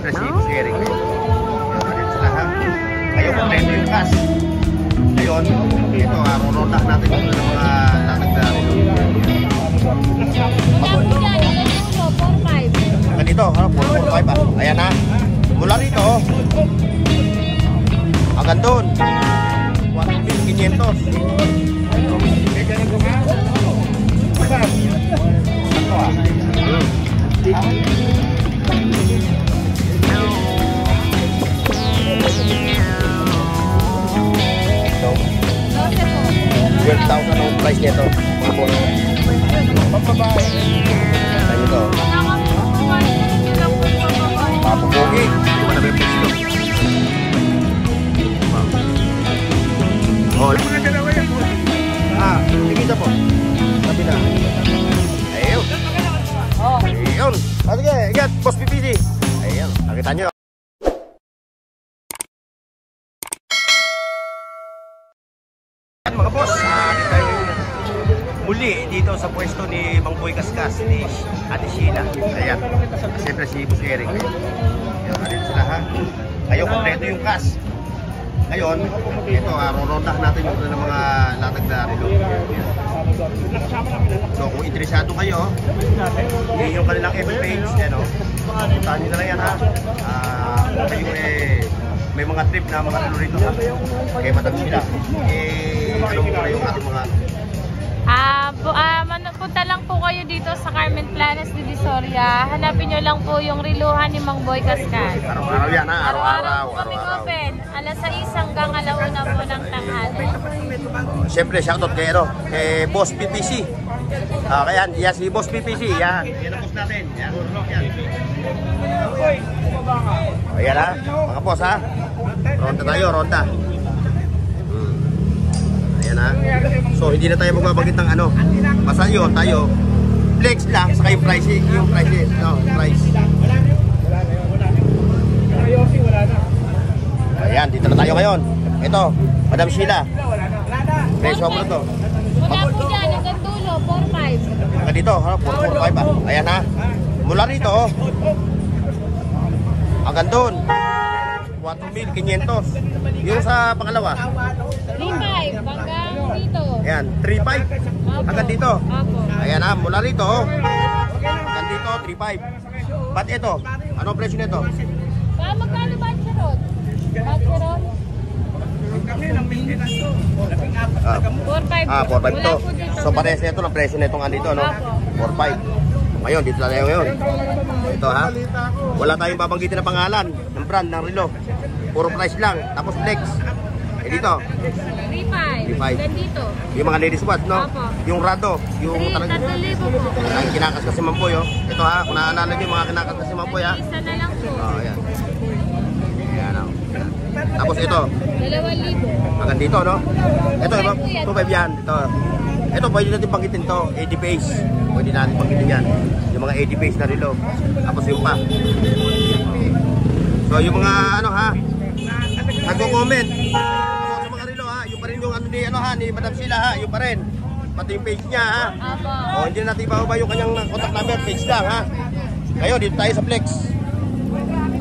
Siyempre si Boss Eric. Ayun sila ha. Ngayon, kompleto yung cash. Ngayon, ito ha, rorondak natin yung mga latagdari. Ganito, 445 ah. Ayan ha. Mula rito, hanggang doon. 1,500. Ito ah. So, 12,000 ang price nito. Ayan ito. Papupogi. Hindi mo na ba yung price ito? Oh, mga dalawa yan po. Ah, tigisa po. Sabi na. Ayun. Ayun. Sige, igat. Boss PPC. Ayun. Nakita nyo. Mga boss, tayo muli dito sa pwesto ni Mang Boy Kaskas, ni Ate Sheila. Ayan. Siyempre si Boss Eric. Ayan, dito sila ha. Ngayon, kompleto yung cash. Ngayon, ito rorondak natin yung mga latagdari. So kung interesado kayo, yung kanilang FB page, puntahan nyo na lang yan ha. Kayo may mga trip na mga relo rito ha. Kaya matag sila. Ano mo na yung ating mga... punta lang po kayo dito sa Carmen Planas de Divisoria. Hanapin nyo lang po yung riluhan ni Mang Boy Kaskas. Araw-araw yan ha, araw-araw. Kami open, alas 6 hanggang alauna po ng tanghali. Siyempre, shoutout kay Boss PPC. Kaya yan, si Boss PPC. Yan ang boss natin. Yan. Ayan ha, mga boss ha. Ronda tayo, ronda. Ayan ha. So hindi na tayo magbabanggit ng ano. Basta yun tayo flex lang saka yung price, price. Ayan, dito na tayo ngayon. Ito, Madam Sheila. Presyo mo na to. Mula po dyan, hanggang dulo, 4-5. Hanggang dito, 445 ah. Ayan ha. Mula rito, hanggang doon 4,500. Yung sa pangalawa 3-5 hanggang dito. ayan, 3,500 hanggang dito. Ayan ha, mula rito hanggang dito 3,500. Ba't ito? Anong presyo nito? Magkano batcherot? Batcherot? 4,500 to. So parehas na ito ng presyo na itong andito, no? 4,500. Ngayon, dito na tayo ngayon. Ito ha. Wala tayong babanggitin na pangalan ng brand ng relo. Puro price lang. Tapos flex. Dito 3,500. Then dito yung mga ladies watch, no? Yung Rado, yung 3,000 po. ang kinakas kasi Mampoy, ito ha, kung naalala nyo yung mga kinakas kasi Mampoy ha. Isa na lang po. Ayan. Ayan o. Tapos ito 2,000. hanggang dito, no? Ito, 2,500 yan. Ito, pwede natin banggitin to 80 pace. Pwede natin banggitin yan. Yung mga 80 pace na relo. Tapos yung pa. So yung mga ano ha, nagko-comment sa mga relo ha, yung pa rin yung ano ni ano ha, ni Madam Sheila ha, yung pa rin. Pati yung page niya ha. O hindi na natin ibababa yung kanyang contact number, page lang ha. Ngayon dito tayo sa flex.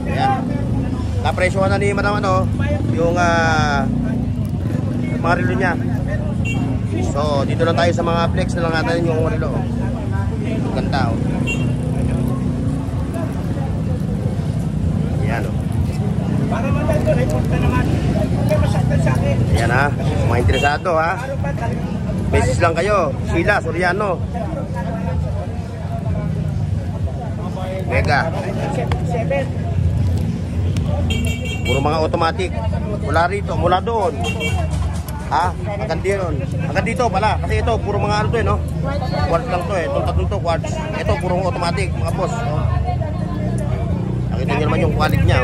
Ayan. Napresyohan na ni Madam ano, yung mga relo niya. So dito na tayo sa mga flex na lang natin yung relo. Ganda o. Ayan o. Ayan ha, mga interesado ha. Message lang kayo, Sheila Soriano. Mega. Puro mga automatic. Mula rito, mula doon. Ha? Hanggang dito. Hanggang dito pala. Kasi ito, puro mga ano to no? Quartz lang to Itong tatlong to, quartz. Ito, puro automatic, mga boss. Nakita nyo naman yung quality niya.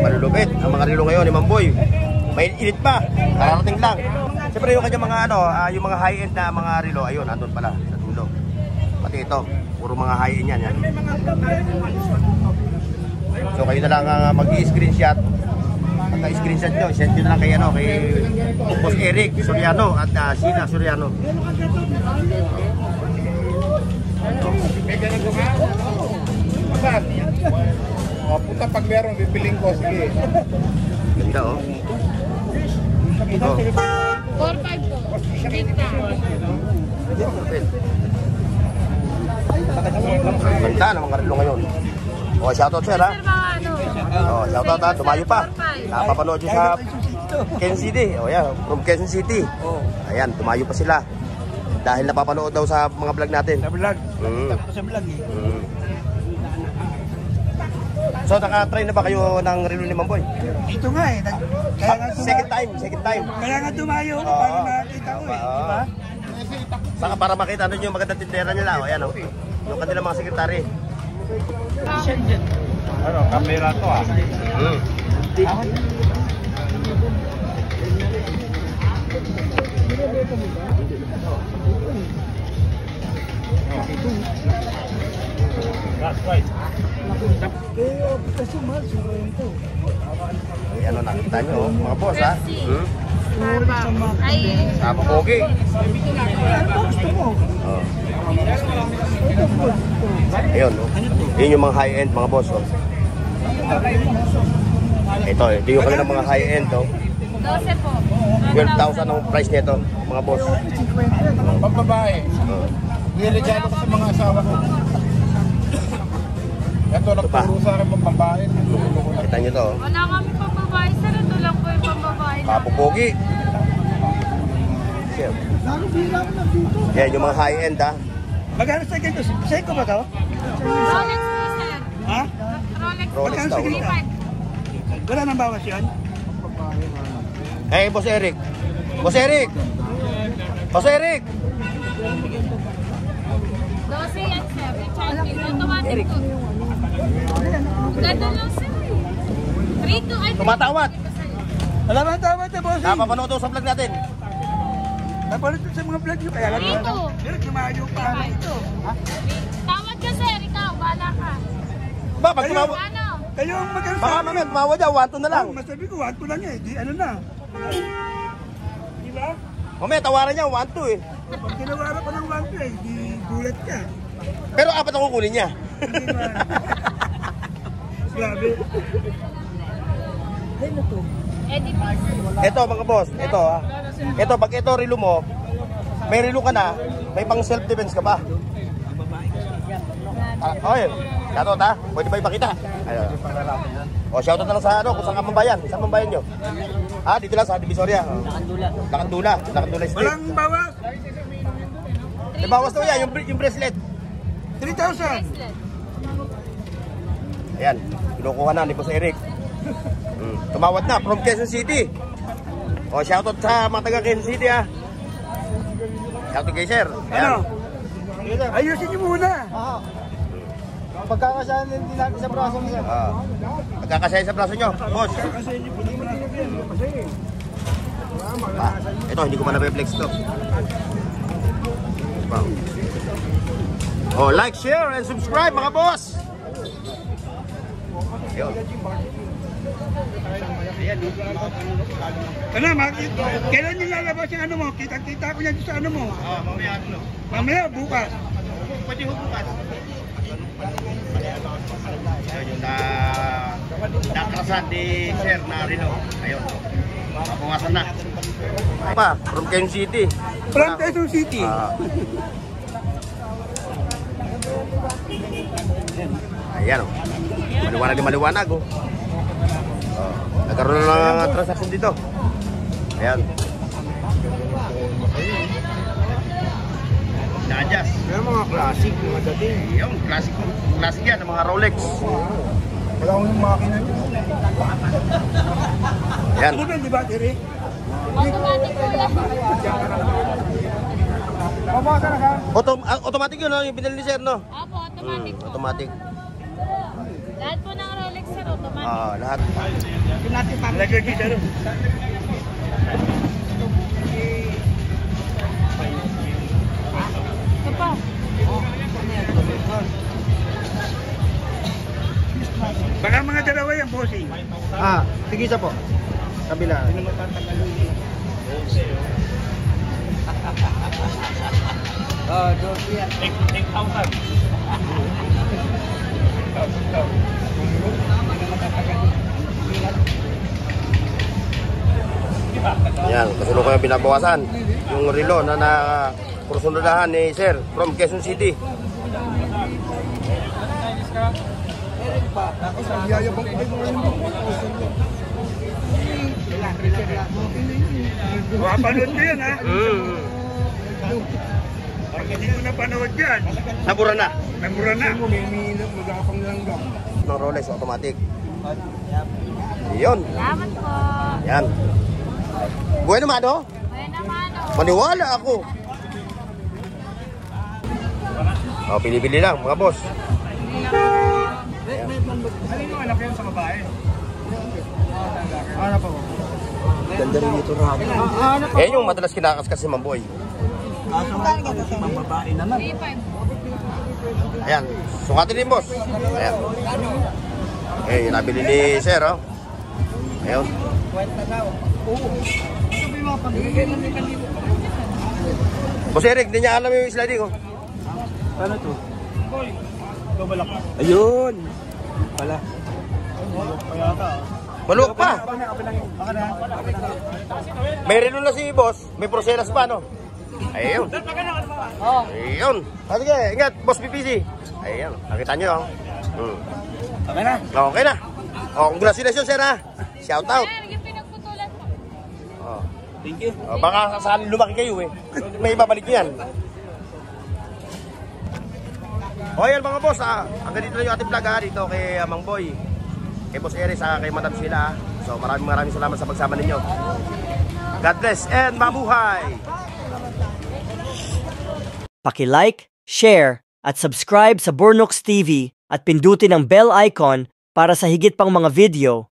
Malulupit ang mga relo ngayon ni Mamboy. May init pa. Kararating lang. Siyempre yung kanya mga ano, yung mga high-end na mga relo, ayun, andun pala sa dulo. Pati ito, puro mga high-end yan. So kayo na lang mag-i-screenshot. Pagka-screenshot nyo, send nyo na lang kay, ano, kay Boss Eric Soriano at Sheila Soriano. pag meron, bibiling ko. Sige. Ganda oh. Oh. 4-5 po. Kita. Ganda ng mga relo ngayon. Oh, shoutout sir ha. Sir, mga ano? Oh, shoutout ha. Tumayo pa. 4-5. Napapanood nyo sa Quezon City. Oh, yan. From Quezon City. Ayan, tumayo pa sila. Dahil napapanood daw sa mga vlog natin. Sa vlog. Sa vlog So, naka-try na ba kayo ng relo ni Mamboy? Dito nga eh. Kaya nga Second time. Kaya nga tumayo ko para makakita ko eh. Di ba? Saka para makita ano yung magandang tindera nila. O, ayan o. Yung kanilang mga sekretary. Ano, kamera to ah. That's right. Ayan o, nakita nyo o. Mga boss ha. Ay, Sama pogi. Ayun o. Yun yung mga high-end mga boss o. Ito yung kanilang mga high-end o. 12 po. 12,000 ang price nito mga boss. Pambabae. Niregalo ko sa mga asawa ko. Ito, nagturo sa akin pambabae. Kita nyo to o. Wala kami pambabae, sir. Ito lang po yung pambabae na. Papupogi. Yan yung mga high-end ha. Magkano sa ganito? Seiko ba to? Rolex po, sir. Ha? Rolex po. Rolex daw. 3-5. Wala nang bawas yun? Eh, Boss Eric. Boss Eric. Boss Eric. 12 yan, sir. Recharging. Automatic po. Ganda lang, sir. 3-2. Ay, Tumatawad. Alam mo, tama ito, boss. Napapanood daw sa vlog natin. Napanood sa mga vlog nyo. Kaya lang Dito. Pero lumayo pa. Ito. Tawad ka, sir. Ikaw, bahala ka. Ba, pag tumawad. Ano? Kayo ang magkano Baka mamaya tumawad daw, 1-2 na lang. Masabi ko, 1 lang eh. Di ano na. Di ba? Mamaya tawaran niya, 1-2 eh. Pag kinawara pa ng 1 eh, di gulat ka. Pero 4 ang kukunin niya. Hindi ba? Grabe. Eddie Peace. Ito mga boss, ito ha. Ito, pag ito relo mo, may relo ka na, may pang self-defense ka pa. Okay, shoutout ha. Pwede ba ipakita? Ayun. O, shoutout na lang sa ano, kung saan ka mambayan. Saan mambayan nyo? Ah, dito lang sa Divisoria. Lakandula Street. Walang bawas. May bawas daw yan, yung bracelet. 3,000. Bracelet. Ayan, kinukuha na ni Boss Eric. Tumawad na from Quezon City. O, shoutout sa mga taga Quezon City ha. Shoutout kay sir. Ayan. Ano? Ayusin niyo muna. Pagkakasahan din natin sa braso mo, sir. Magkakasaya sa braso nyo, boss. Kasi hindi po naman ako yan. Kasi Ito, hindi ko pa na-reflex to. Wow. Oh, like, share, and subscribe mga boss. Ayun. ano, kailan nyo lalabas yung ano mo? Kita-kita ko yan sa ano mo. Mamaya ano? Mamaya, bukas. Pwede ho bukas. Ayun, yung nakrasan ni Sir na Rino. Ayun. Mapungasan na. Pa, from Quezon City. From Quezon City. Ayan o. Maliwanag o. Nagkaroon na ng transaction dito. Ayan. Nadyas. Pero mga classic, mga dating. Yung classic. Classic yan, mga Rolex. Wala akong yung makina nyo. Ayan. Ano ba, di ba, Tiri? Automatic po yan. Mabasa na ka? Automatic yun, no? Yung binili ni Sir, no? Opo, automatic po. Automatic. Lahat po ng Rolex, sir, automatic. Lahat. Lagay kita rin. Ito pa. Baka mga dalawa yan, bossing. Sige isa po. Kabila. Take 1,000. Yan, kasunod ko yung binabawasan. Yung relo na kursunadahan ni Sir from Quezon City. Mapanood ko yan, ha? Pag hindi ko napanood yan, Nabura na. memora na. Magkakapang langgang. Ng Rolex automatic. Yun. Salamat po. Yan. Bueno, mano. Buena mano. Maniwala ako. Oh, pili-pili lang, mga boss. Ano yung anak yan sa babae? Ano po? Ganda rin ito na ako. Ano po? Yan yung madalas kinakaskas si Mamboy. Babae naman. 3-5. Ayan, sukatin din, boss. Ayan. Okay, yung nabili ni Sir, oh. Ayun. Boss Eric, hindi niya alam yung sliding, oh. Ano to? Ayun. Pala. Maluwag pa. May relo na si boss, may proselas pa, no? Ayun. Ayun. Sige, ingat, boss PPC. Ayun, nakita nyo, oh. Okay na? Okay na. Oh, congratulations, sir, ha. Shout out. Sir, yung pinagputulan po. Oh. Thank you. Oh, baka saan lumaki kayo, eh. May ibabalik nyo yan. O yan mga boss, hanggang dito na yung ating vlog dito kay Mang Boy, kay Boss Eris, kay Madam Sheila. So maraming salamat sa pagsama ninyo. God bless and mabuhay! Paki-like, share, at subscribe sa Bornox TV at pindutin ang bell icon para sa higit pang mga video.